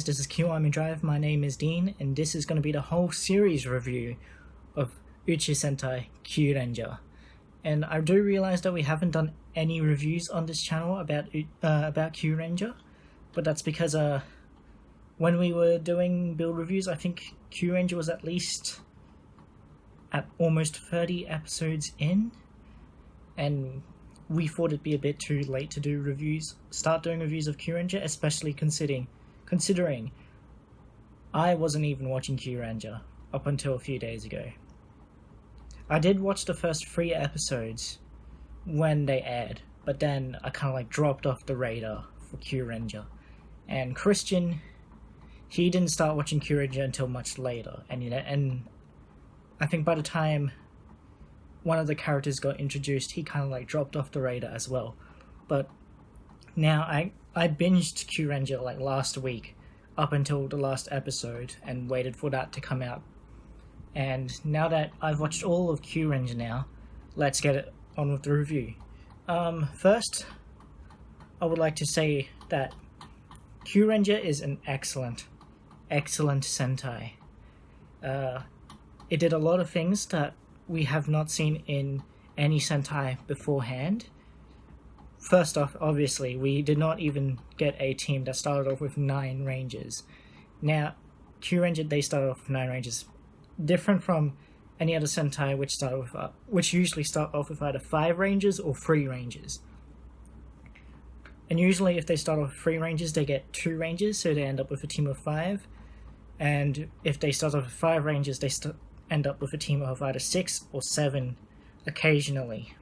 this is Kiwami Drive. My name is Dean, and this is going to be the whole series review of Uchu Sentai Kyuranger. And I do realize that we haven't done any reviews on this channel about Kyuranger, but that's because when we were doing build reviews, I think Kyuranger was at least at almost 30 episodes in, and we thought it'd be a bit too late to start doing reviews of Kyuranger, especially considering I wasn't even watching Kyuranger up until a few days ago. I did watch the first 3 episodes when they aired, but then I kind of dropped off the radar for Kyuranger. And Christian, he didn't start watching Kyuranger until much later, and I think by the time one of the characters got introduced, he kind of dropped off the radar as well. But now I binged Kyuranger last week up until the last episode and waited for that to come out. And now that I've watched all of Kyuranger now, let's get on with the review. First, I would like to say that Kyuranger is an excellent Sentai. It did a lot of things that we have not seen in any Sentai beforehand. First off, obviously, we did not even get a team that started off with 9 rangers. Now, Kyuranger, they started off with 9 rangers. Different from any other Sentai which usually start off with either 5 rangers or 3 rangers. And usually if they start off with 3 rangers, they get 2 rangers, so they end up with a team of 5. And if they start off with 5 rangers, they end up with a team of either 6 or 7 occasionally.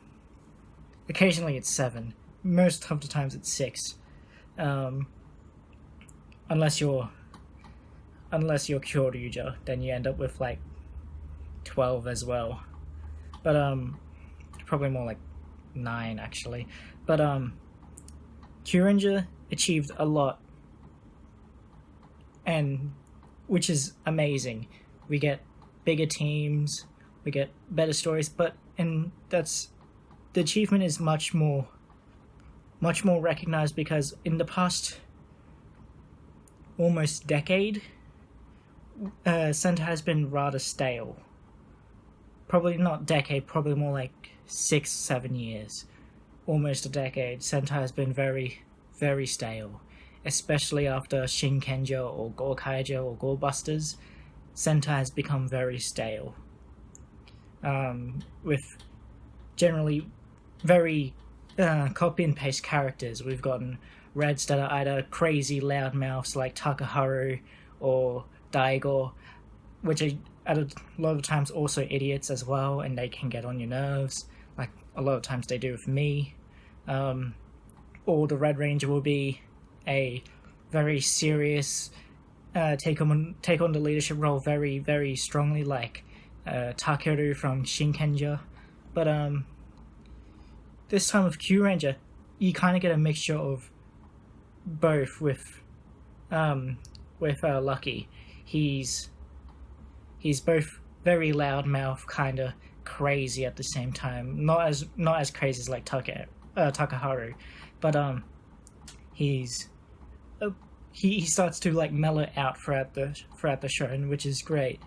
Occasionally it's 7. Most of the times it's 6. Unless you're Kyoryuger, then you end up with 12 as well. But probably more 9 actually. But Kyuranger achieved a lot, and which is amazing. We get bigger teams, we get better stories, the achievement is much more recognized because in the past almost decade, Sentai has been rather stale. Probably not decade, probably more 6-7 years. Almost a decade. Sentai has been very, very stale. Especially after Shinkenger or Gorkaiger or Gorebusters, Sentai has become very stale. With generally very copy and paste characters. We've gotten Reds that are either crazy loudmouths like Takaharu or Daigo, which are at a lot of times also idiots as well, and they can get on your nerves, like a lot of times they do with me. Or the Red Ranger will be a very serious, take on the leadership role very, very strongly, like Takeru from Shinkenger. But this time with Kyuranger, you kind of get a mixture of both with Lucky. He's both very loudmouth, kind of crazy at the same time. Not as crazy as Takaharu, but he starts to mellow out throughout the show, which is great.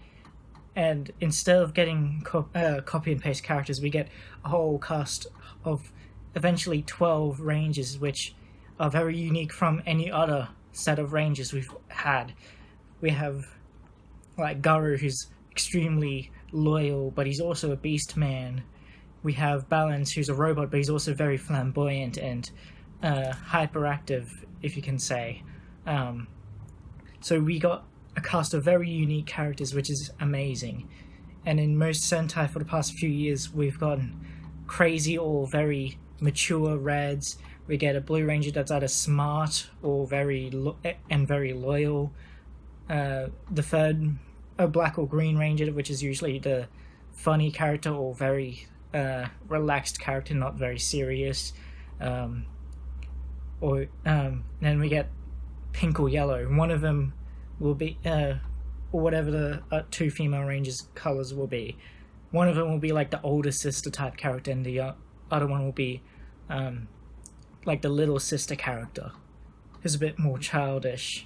And instead of getting copy and paste characters, we get a whole cast of eventually 12 rangers, which are very unique from any other set of rangers we've had. We have Garu, who's extremely loyal, but he's also a beast man. We have Balance, who's a robot, but he's also very flamboyant and hyperactive, if you can say. So we got a cast of very unique characters, which is amazing. And in most Sentai for the past few years, we've gotten crazy or very mature Reds. We get a Blue Ranger that's either smart or very loyal. The third, a Black or Green Ranger, which is usually the funny character or very relaxed character, not very serious. Then we get Pink or Yellow. One of them will be, or whatever the 2 female Rangers' colors will be. One of them will be the older sister type character, and the other one will be the little sister character, who's a bit more childish,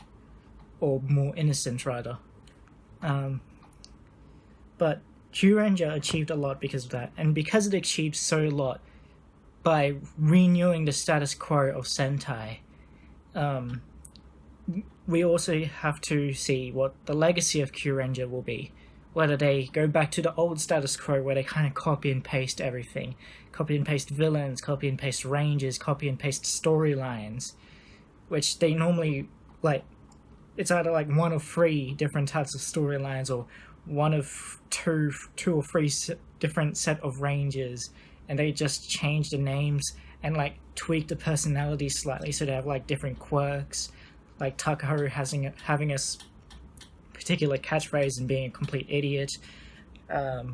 or more innocent rather. But Kyuranger achieved a lot because of that, and because it achieved so a lot by renewing the status quo of Sentai, we also have to see what the legacy of Kyuranger will be. Whether they go back to the old status quo where they kind of copy and paste everything. Copy and paste villains, copy and paste ranges, copy and paste storylines. Which they normally, like, it's either like one of 3 different types of storylines or one of two or three different set of ranges. And they just change the names and like tweak the personalities slightly so they have like different quirks. Like Takaharu having a particular catchphrase and being a complete idiot. But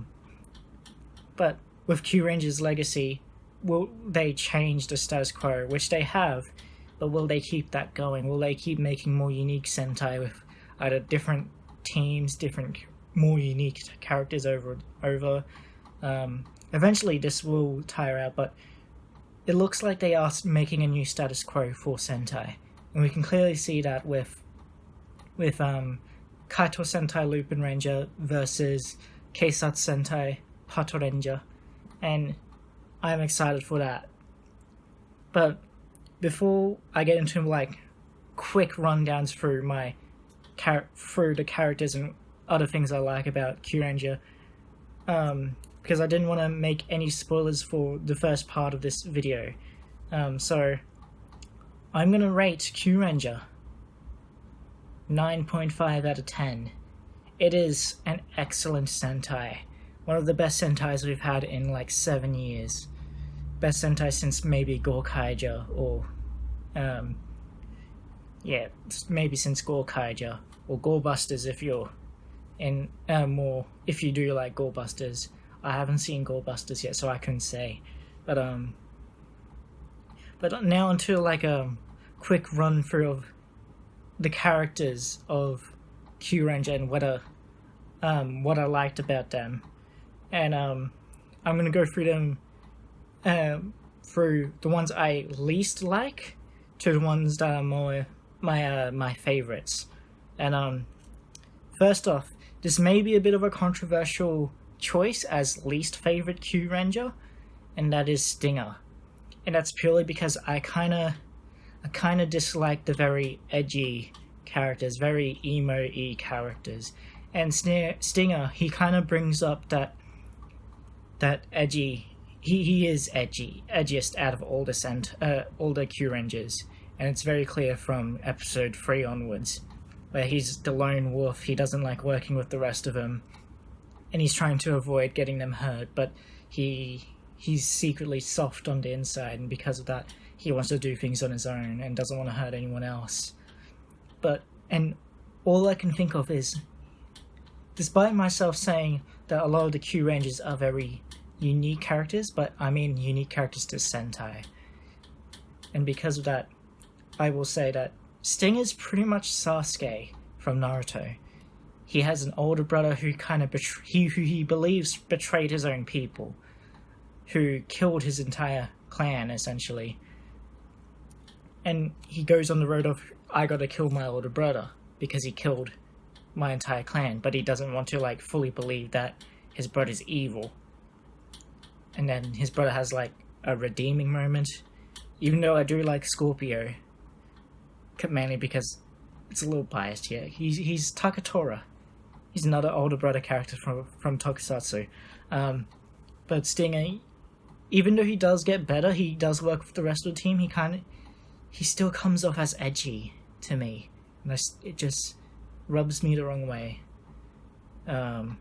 with Kyuranger's legacy, will they change the status quo? Which they have, but will they keep that going? Will they keep making more unique Sentai with either different teams, different, more unique characters over? Eventually this will tire out, but it looks like they are making a new status quo for Sentai. And we can clearly see that with Kaito Sentai Lupin Ranger versus Keisatsu Sentai Pato Ranger, and I'm excited for that. But before I get into like quick rundowns through through the characters and other things I like about Kyuranger, because I didn't want to make any spoilers for the first part of this video, so I'm gonna rate Kyuranger 9.5 out of 10. It is an excellent Sentai. One of the best Sentais we've had in like 7 years. Best Sentai since maybe Gokaiger or maybe since Gokaiger or Gorebusters if you're in if you do like Gorebusters. I haven't seen Gorebusters yet, so I couldn't say. But now onto like a quick run through of the characters of Kyuranger and what I liked about them, and I'm gonna go through them through the ones I least like to the ones that are more my favorites. And first off, this may be a bit of a controversial choice as least favorite Kyuranger, and that is Stinger. And that's purely because I kind of dislike the very edgy characters, very emo-y characters. And Stinger, he kind of brings up that edgy. He is edgiest out of all the Kyurangers, and it's very clear from episode 3 onwards, where he's the lone wolf. He doesn't like working with the rest of them, and he's trying to avoid getting them hurt. But he's secretly soft on the inside, and because of that, he wants to do things on his own and doesn't want to hurt anyone else. And all I can think of is, despite myself saying that a lot of the Kyurangers are very unique characters, but I mean unique characters to Sentai. And because of that, I will say that Sting is pretty much Sasuke from Naruto. He has an older brother who who he believes betrayed his own people, who killed his entire clan essentially. And he goes on the road of, I gotta kill my older brother because he killed my entire clan, but he doesn't want to like fully believe that his brother's evil. And then his brother has like a redeeming moment, even though I do like Scorpio, mainly because it's a little biased here. He's Takatora. He's another older brother character from Tokusatsu. But Stinger, even though he does get better, he does work with the rest of the team, he still comes off as edgy to me. And it just rubs me the wrong way. And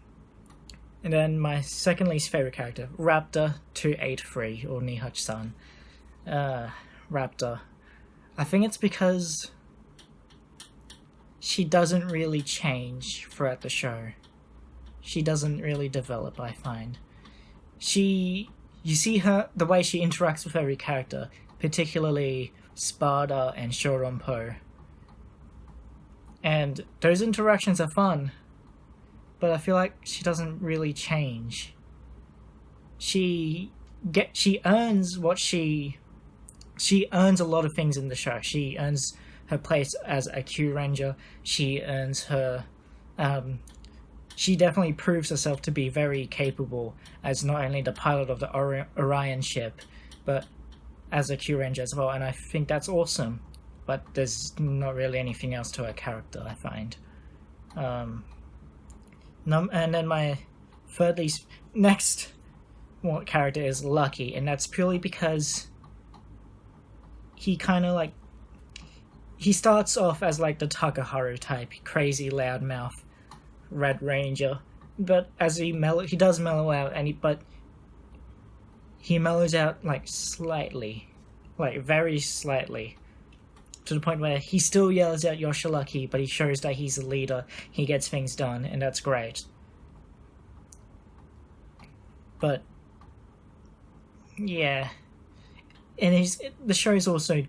then my second least favorite character, Raptor 283, or Nihachi-san. Raptor. I think it's because she doesn't really change throughout the show. She doesn't really develop, I find. You see her, the way she interacts with every character, particularly Spada and Shoronpo. And those interactions are fun, but I feel like she doesn't really change. She earns what she earns a lot of things in the show. She earns her place as a Kyuranger. She earns her. She definitely proves herself to be very capable as not only the pilot of the Orion ship, but as a Kyuranger as well. And I think that's awesome. But there's not really anything else to her character, I find. And then my next character is Lucky, and that's purely because he kind of like, he starts off as like the Takaharu type, crazy loudmouth Red Ranger, but as he does mellow out, but he mellows out like slightly, like very slightly, to the point where he still yells out "You're lucky," but he shows that he's a leader, he gets things done, and that's great. But yeah, and the show is also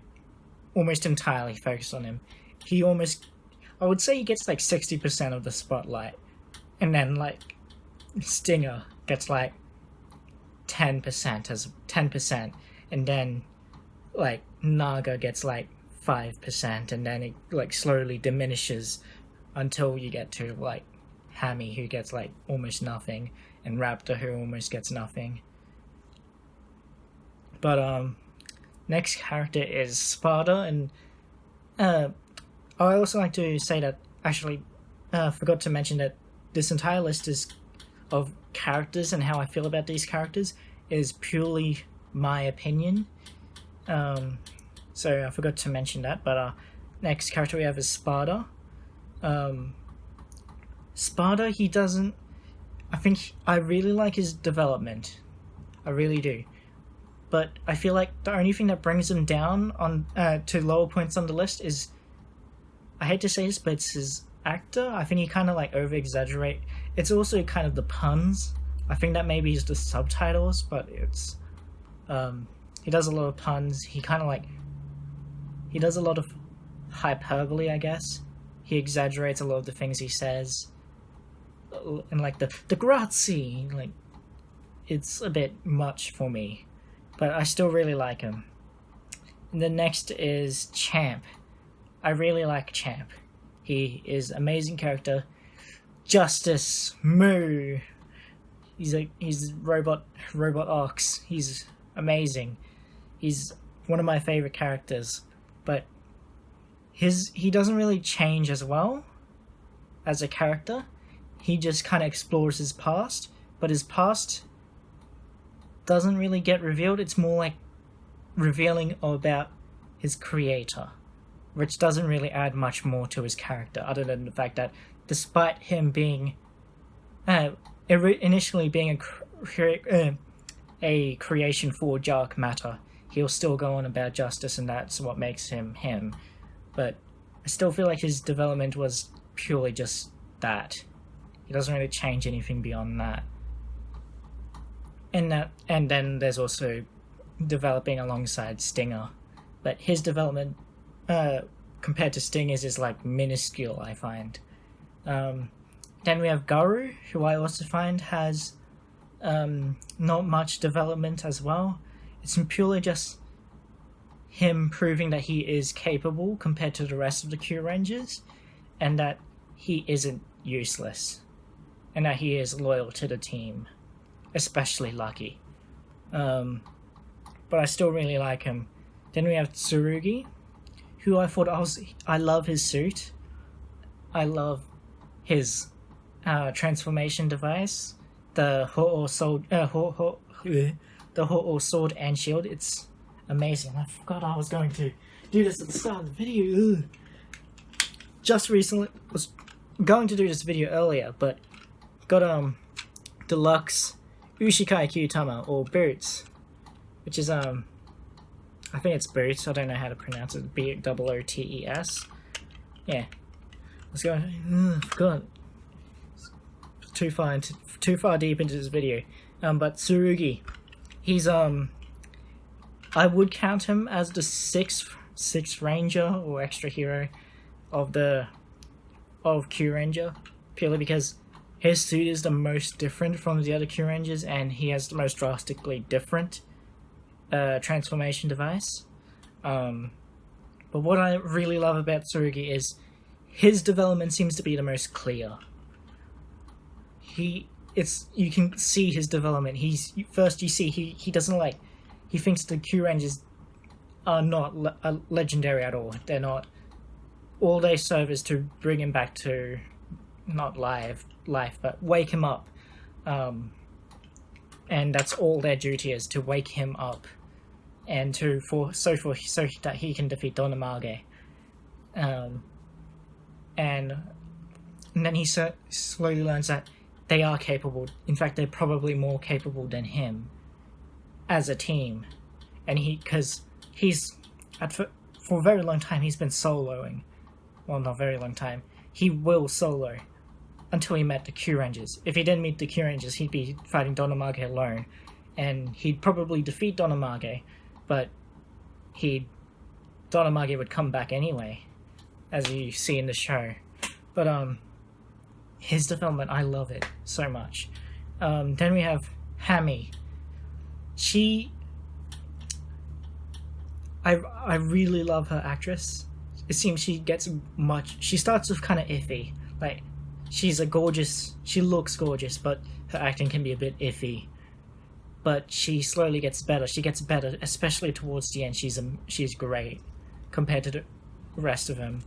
almost entirely focused on him. I would say he gets like 60% of the spotlight, and then like Stinger gets like 10%, and then like Naga gets like 5%, and then it like slowly diminishes until you get to like Hammy, who gets like almost nothing, and Raptor, who almost gets nothing. But next character is Sparta, and I also like to say that, actually, forgot to mention that this entire list of characters and how I feel about these characters is purely my opinion. So I forgot to mention that, but next character we have is Sparta. Sparta, I really like his development. I really do. But I feel like the only thing that brings him down on to lower points on the list is, I hate to say this, but it's his actor. I think he kind of like over-exaggerate. It's also kind of the puns. I think that maybe is the subtitles, but it's he does a lot of puns. He does a lot of hyperbole, I guess. He exaggerates a lot of the things he says, and like the grazie, like, it's a bit much for me, but I still really like him. And the next is Champ. I really like Champ. He is an amazing character. Justice Moo. He's robot ox. He's amazing. He's one of my favorite characters, but he doesn't really change as well as a character. He just kind of explores his past, but his past doesn't really get revealed. It's more like revealing about his creator, which doesn't really add much more to his character, other than the fact that despite him being initially being a creation for dark matter, he'll still go on about justice, and that's what makes him him. But I still feel like his development was purely just that. He doesn't really change anything beyond that. And then there's also developing alongside Stinger, but his development compared to Stinger's is like minuscule, I find. Then we have Garu, who I also find has not much development as well. It's purely just him proving that he is capable compared to the rest of the Kyurangers, and that he isn't useless, and that he is loyal to the team, especially Lucky. But I still really like him. Then we have Tsurugi, who I love his suit. I love his transformation device, the Ho'o sword and shield. It's amazing. I forgot I was going to do this at the start of the video. Ugh. Just recently was going to do this video earlier, but got deluxe Ushikai Kyutama, or Boots, which is I think it's Boots. I don't know how to pronounce it. Bootes. Yeah. Let's go. Forgot. Too far deep into this video. But Tsurugi, he's I would count him as the sixth ranger or extra hero of Kyuranger, purely because his suit is the most different from the other Kyurangers, and he has the most drastically different transformation device. But what I really love about Tsurugi is his development seems to be the most clear. You can see his development. You see he doesn't like, he thinks the Kyurangers are not legendary at all. They're not. All they serve is to bring him back to not life, but wake him up. And that's all their duty is, to wake him up, and so that he can defeat Donamage. And then he slowly learns that they are capable. In fact, they're probably more capable than him as a team. And because for a very long time he's been soloing. Well, not very long time. He will solo until he met the Kyurangers. If he didn't meet the Kyurangers, he'd be fighting Donamage alone, and he'd probably defeat Donamage, but Donamage would come back anyway, as you see in the show. But his development, I love it so much. Then we have Hami. I really love her actress. It seems she starts off kind of iffy. Like, she looks gorgeous, but her acting can be a bit iffy. But she slowly gets better. She gets better, especially towards the end. She's great compared to the rest of them.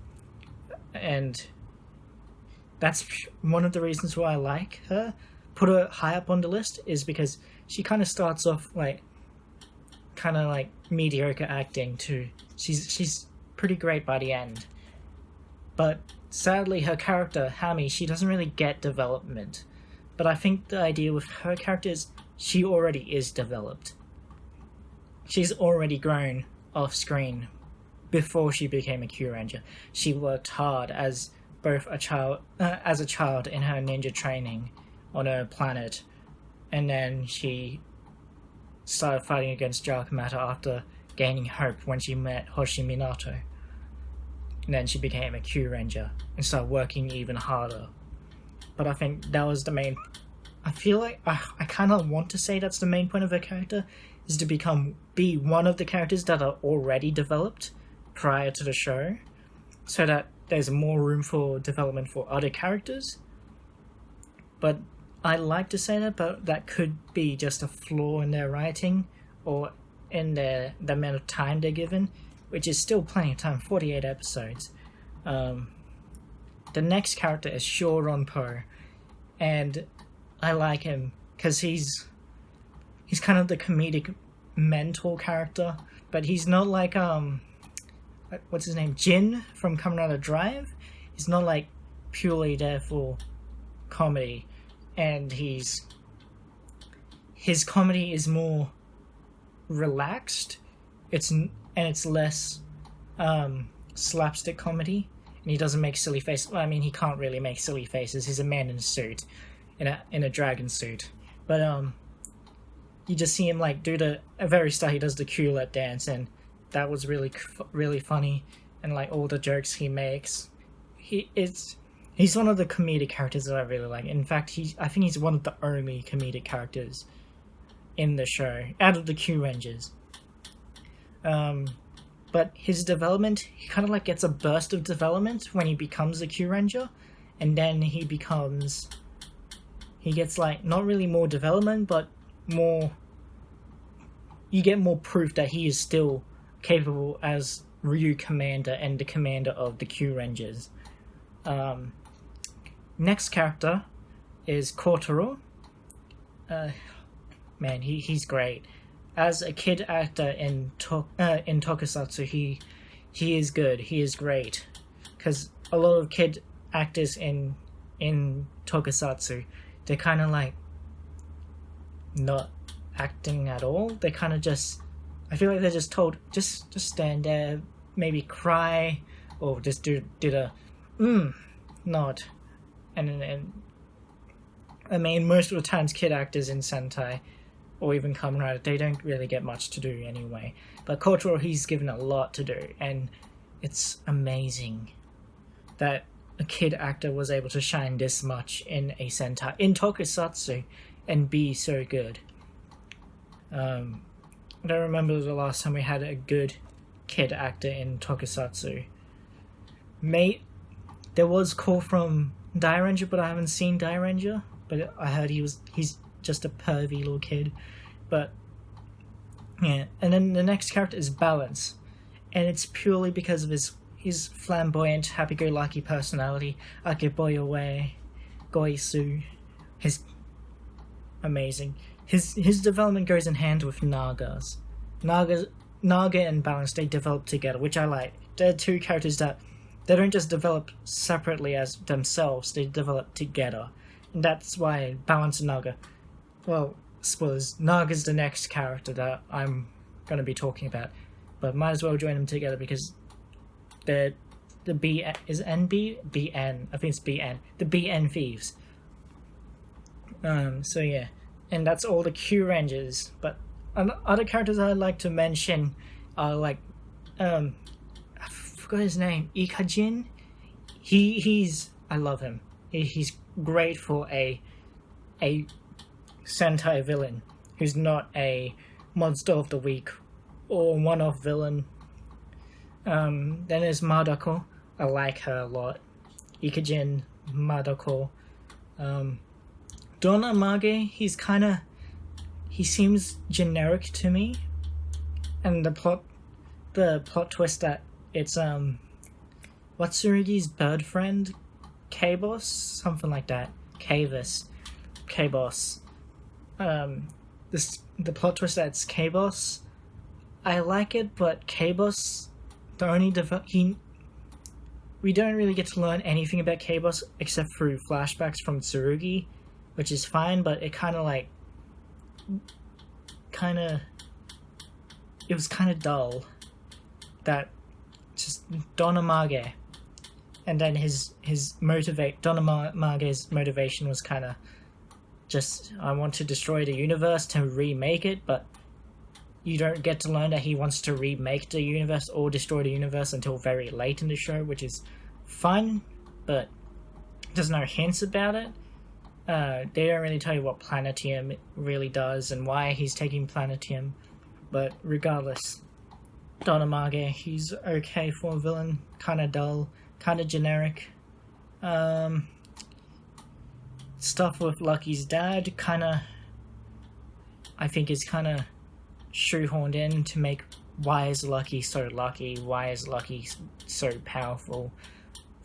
And that's one of the reasons why I like her. Put her high up on the list is because she kind of starts off like mediocre acting to she's pretty great by the end. But sadly, her character, Hami, she doesn't really get development. But I think the idea with her character is she already is developed. She's already grown off screen before she became a Kyuranger. She worked hard as a child in her ninja training on her planet, and then she started fighting against dark matter after gaining hope when she met Hoshi Minato. And then she became a Kyuranger and started working even harder. But I think that was the main... I feel like I kind of want to say that's the main point of her character, is to be one of the characters that are already developed prior to the show, so that there's more room for development for other characters. But I like to say that, but that could be just a flaw in their writing or in the amount of time they're given, which is still plenty of time, 48 episodes. The next character is Shoronpo, and I like him because he's kind of the comedic mentor character, but he's not like what's his name, Jin from Kamen Rider Drive. He's not like purely there for comedy, and his comedy is more relaxed. It's less slapstick comedy, and he doesn't make silly faces. Well, I mean, he can't really make silly faces. He's a man in a suit, in a dragon suit. But you just see him like do at very start he does the Culet dance, and that was really funny, and like all the jokes he makes. He's one of the comedic characters that I really like. In fact, I think he's one of the only comedic characters in the show out of the Kyurangers. But his development, he kind of like gets a burst of development when he becomes a Kyuranger, and then he gets like not really more development, but you get more proof that he is still capable as Ryu Commander and the commander of the Kyurangers. Next character is Kotaro. Man, he's great. As a kid actor in Tokusatsu, he is good. He is great, because a lot of kid actors in Tokusatsu, they're kind of like not acting at all. They kind of just, I feel like they're just told just stand there, maybe cry, or just do the nod, and I mean, most of the times kid actors in Sentai or even Kamen Rider, they don't really get much to do anyway. But Kotaro, he's given a lot to do, and it's amazing that a kid actor was able to shine this much in a Sentai, in Tokusatsu, and be so good. I don't remember the last time we had a good kid actor in Tokusatsu. There was call from Ranger, but I haven't seen Ranger. But I heard he's just a pervy little kid. But yeah, and then the next character is Balance, and it's purely because of his flamboyant, happy-go-lucky personality, Akeboyoe, Goisu, his amazing. His development goes in hand with Naga's. Naga and Balance, they develop together, which I like. They're two characters that they don't just develop separately as themselves, they develop together. And that's why Balance and Naga, well, spoilers, Naga's the next character that I'm going to be talking about. But might as well join them together because the B is NB? BN. I think it's BN. The BN Thieves. So yeah. And that's all the Kyurangers. But other characters I'd like to mention are like I forgot his name. Ikajin. He's I love him. He's great for a Sentai villain who's not a monster of the week or one-off villain. Then there's Madako. I like her a lot. Ikajin, Madako. Donna Mage, he seems generic to me. And the plot twist that it's Watsurugi's bird friend, K-Boss? Something like that. K-Boss. The plot twist that's K-Boss. I like it, but K-Boss, we don't really get to learn anything about K-Boss except through flashbacks from Tsurugi, which is fine, but it it was kind of dull. That just Donamage, and then Donamage's motivation was kind of just, I want to destroy the universe to remake it, but you don't get to learn that he wants to remake the universe or destroy the universe until very late in the show, which is fun, but there's no hints about it. They don't really tell you what Planetium really does and why he's taking Planetium, but regardless, Donamage, he's okay for a villain, kind of dull, kind of generic. Stuff with Lucky's dad, I think is kind of shoehorned in to make why is Lucky so lucky, why is Lucky so powerful,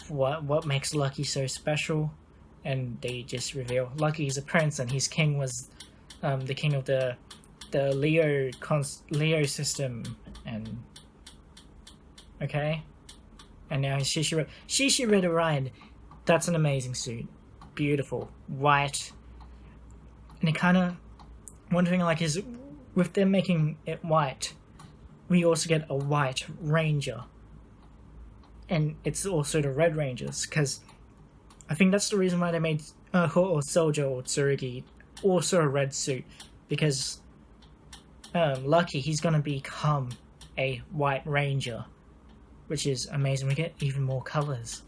what makes Lucky so special, and they just reveal Lucky's a prince and his king was the king of the Leo system, and okay, and now he's Shishiro Ryan. That's an amazing suit, beautiful, white, and it kind of wondering like is with them making it white, we also get a white ranger, and it's also the red rangers, because I think that's the reason why they made or Sojo or Tsurugi also a red suit, because Lucky, he's gonna become a white ranger, which is amazing. We get even more colors.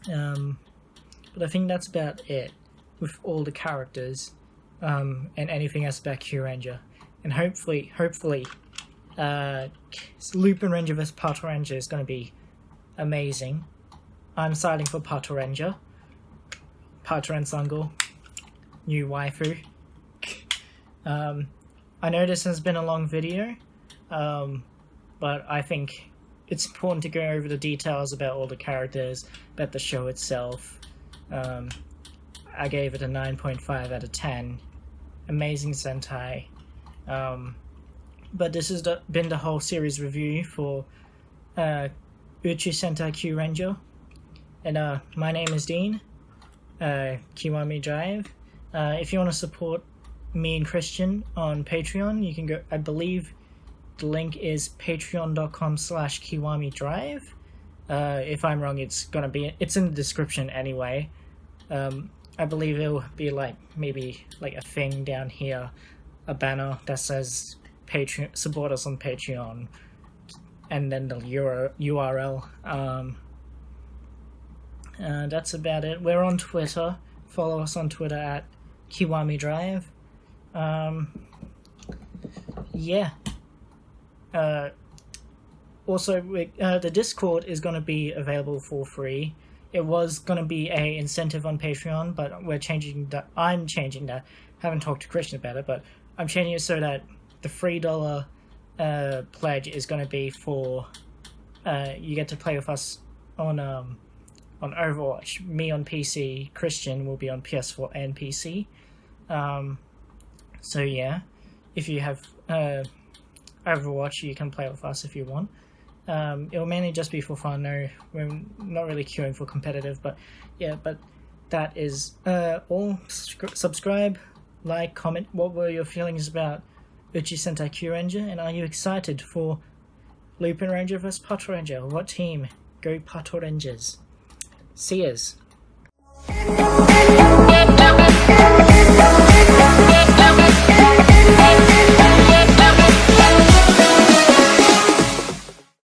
But I think that's about it with all the characters, and anything else about Kyuranger. And hopefully, Lupin Ranger vs. Pato Ranger is going to be amazing. I'm siding for Pato Ranger. Pato Sango, new waifu. I know this has been a long video, but I think it's important to go over the details about all the characters, about the show itself. I gave it a 9.5 out of 10. Amazing Sentai. But this has been the whole series review for Uchu Sentai Kyuranger. And my name is Dean, Kiwami Drive. If you want to support me and Christian on Patreon, you can go, I believe the link is patreon.com/Kiwami Drive. If I'm wrong, it's in the description anyway. I believe it'll be maybe a thing down here, a banner that says Patreon, support us on Patreon, and then the URL. That's about it. We're on Twitter. Follow us on Twitter at Kiwami Drive. Yeah. also, the Discord is going to be available for free. It was going to be a incentive on Patreon, but we're changing that. I'm changing that. Haven't talked to Christian about it, but I'm changing it so that the $3 pledge is going to be for you get to play with us on Overwatch. Me on PC, Christian will be on PS4 and PC. So yeah, if you have Overwatch, you can play with us if you want. It'll mainly just be for fun. No, we're not really queuing for competitive, but yeah, but that is all. Subscribe, like, comment. What were your feelings about Uchu Sentai Kyuranger, and are you excited for Lupin Ranger vs Pato Ranger? What team? Go Pato Rangers. See yous.